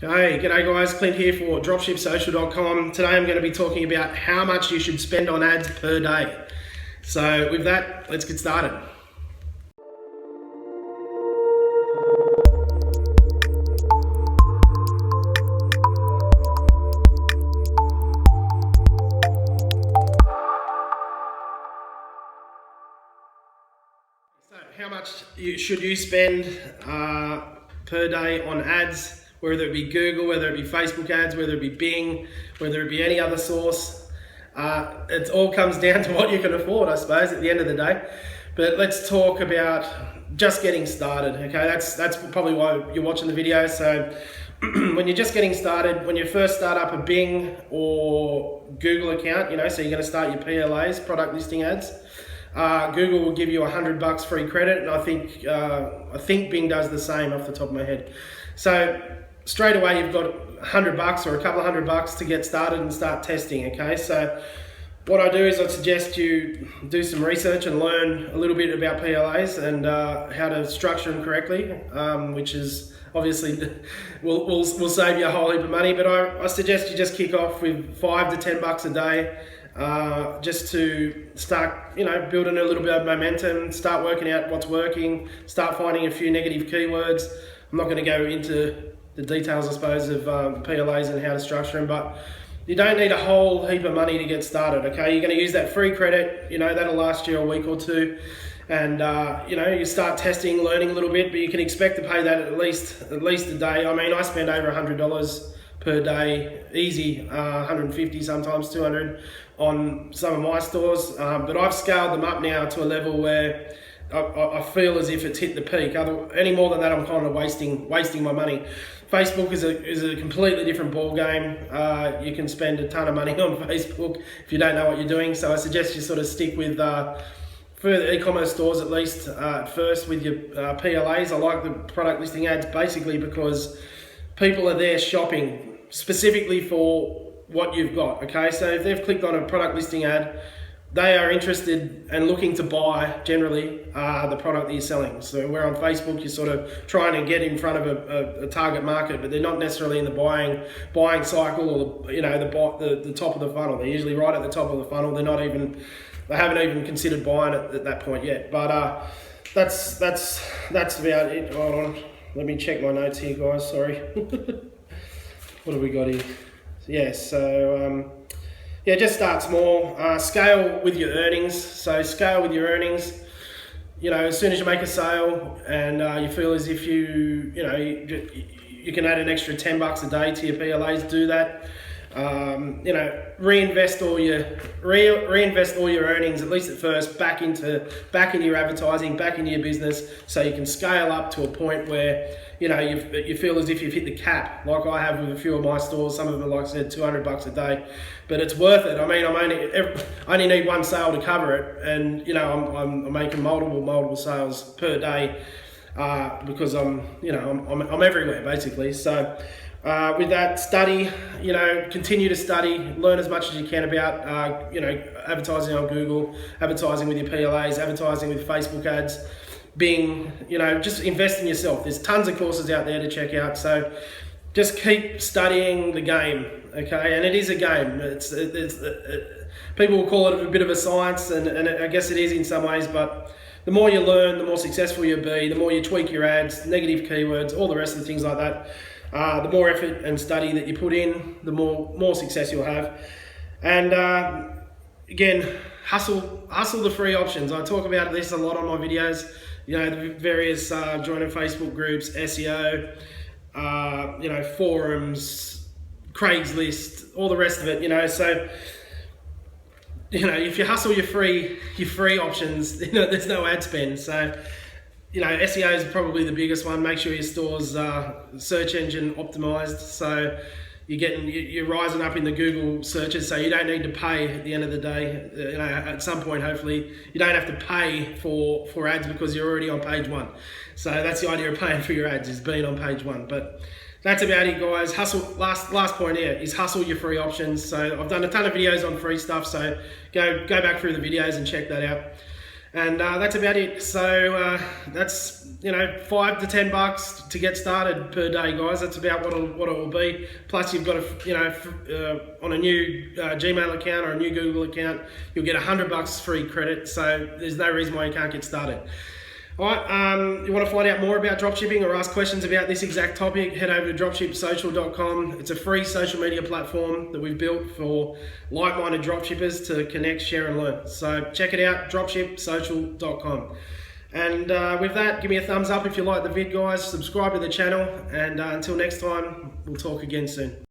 Okay, g'day guys, Klint here for dropshipsocial.com. Today I'm going to be talking about how much you should spend on ads per day. So with that, let's get started. So how much should you spend per day on ads? Whether it be Google, whether it be Facebook ads, whether it be Bing, whether it be any other source. It all comes down to what you can afford, I suppose, at the end of the day. But let's talk about just getting started, okay? That's probably why you're watching the video. So when you're just getting started, when you first start up a Bing or Google account, so you're gonna start your PLAs, product listing ads, Google will give you $100 free credit, and I think Bing does the same off the top of my head. So straight away you've got $100 or a couple of $100 to get started and start testing, okay? So what I do is I suggest you do some research and learn a little bit about PLAs and how to structure them correctly, which is obviously will save you a whole heap of money. But I suggest you just kick off with $5 to $10 a day, just to start, building a little bit of momentum, start working out what's working, start finding a few negative keywords. I'm not going to go into the details, I suppose, of PLAs and how to structure them, but you don't need a whole heap of money to get started, okay? You're going to use that free credit, that'll last you a week or two, and you start testing, learning a little bit, but you can expect to pay that at least a day. I mean, I spend over $100 per day, easy, 150, sometimes 200 on some of my stores, but I've scaled them up now to a level where I feel as if it's hit the peak. Any more than that, I'm kind of wasting my money. Facebook is a completely different ball game. You can spend a ton of money on Facebook if you don't know what you're doing. So I suggest you sort of stick with further e-commerce stores at least at first with your PLAs. I like the product listing ads basically because people are there shopping specifically for what you've got. Okay, so if they've clicked on a product listing ad, they are interested and looking to buy, generally, the product that you're selling. So where on Facebook, you're sort of trying to get in front of a target market, but they're not necessarily in the buying cycle or the top of the funnel. They're usually right at the top of the funnel. They haven't even considered buying it at that point yet. But that's about it. Hold on, let me check my notes here, guys. Sorry. What have we got here? Yeah, so. Just start small, scale with your earnings. So scale with your earnings, as soon as you make a sale and you feel as if you can add an extra $10 a day to your PLAs, do that. Reinvest all your earnings, at least at first, back into your advertising, back into your business, so you can scale up to a point where you feel as if you've hit the cap, like I have with a few of my stores. Some of them are, like I said, $200 a day, but it's worth it. I mean, I only need one sale to cover it, and I'm making multiple sales per day because I'm everywhere basically. So. With that, study, continue to study, learn as much as you can about, advertising on Google, advertising with your PLAs, advertising with Facebook ads, Bing, just invest in yourself. There's tons of courses out there to check out, so just keep studying the game, okay? And it is a game. People will call it a bit of a science, and I guess it is in some ways, but the more you learn, the more successful you'll be, the more you tweak your ads, negative keywords, all the rest of the things like that. The more effort and study that you put in, the more success you'll have. And again, hustle the free options. I talk about this a lot on my videos. The various joining Facebook groups, SEO, forums, Craigslist, all the rest of it. So if you hustle your free options, there's no ad spend. So. SEO is probably the biggest one. Make sure your store's search engine optimized, so you're rising up in the Google searches, so you don't need to pay at the end of the day. At some point, hopefully, you don't have to pay for ads because you're already on page one. So that's the idea of paying for your ads, is being on page one. But that's about it, guys. Hustle. Last point here is hustle your free options. So I've done a ton of videos on free stuff, so go back through the videos and check that out. And that's about it. So that's, you know, $5 to $10 to get started per day, guys. That's about what it will be. Plus, you've got a, you know, on a new Gmail account or a new Google account, you'll get $100 free credit. So there's no reason why you can't get started. All right, you want to find out more about dropshipping or ask questions about this exact topic, head over to dropshipsocial.com. It's a free social media platform that we've built for like-minded dropshippers to connect, share and learn. So check it out, dropshipsocial.com. And with that, give me a thumbs up if you like the vid, guys. Subscribe to the channel, and until next time, we'll talk again soon.